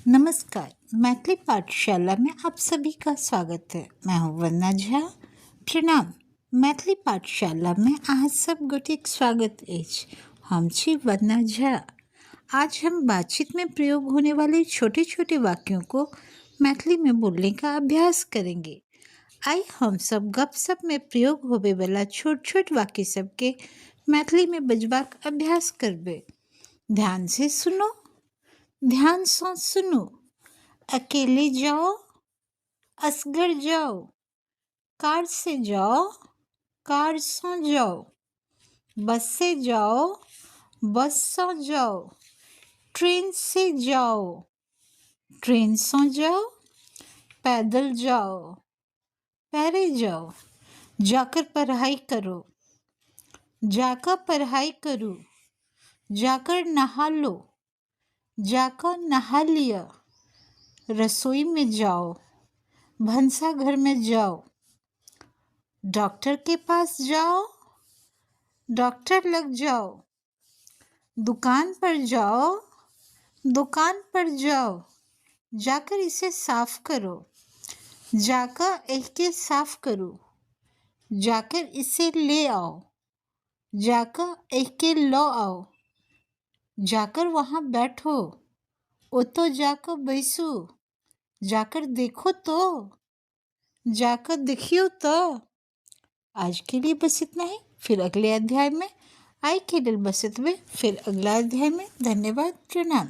नमस्कार। मैथिली पाठशाला में आप सभी का स्वागत है। मैं हूँ वंदना झा। प्रणाम। मैथिली पाठशाला में अहाँ सब गोटेक स्वागत अछि। हम छी वंदना झा। आज हम बातचीत में प्रयोग होने वाले छोटे छोटे वाक्यों को मैथिली में बोलने का अभ्यास करेंगे। आइए हम सब गपशप में प्रयोग होबे वाला छोट छोट वाक्य सबके मैथिली में बजबाक अभ्यास करबे। ध्यान से सुनो, ध्यान से सुनो। अकेले जाओ, असगर जाओ। कार से जाओ, कार से जाओ। बस से जाओ, बस से जाओ। ट्रेन से जाओ, ट्रेन से जाओ। पैदल जाओ, पैरे जाओ। जाकर पढ़ाई करो, जाकर पढ़ाई करो। जाकर नहा लो, जाकर नहा लिया। रसोई में जाओ, भंसा घर में जाओ। डॉक्टर के पास जाओ, डॉक्टर लग जाओ। दुकान पर जाओ, दुकान पर जाओ। जाकर इसे साफ करो, जाकर इसके साफ करो। जाकर इसे ले आओ, जाकर इसके लो आओ। जाकर वहाँ बैठो, ओतो जाकर बैसो। जाकर देखो तो, जाकर देखियो तो। आज के लिए बस इतना ही। फिर अगले अध्याय में। आई के लिए बस इतने, फिर अगला अध्याय में। धन्यवाद। प्रणाम।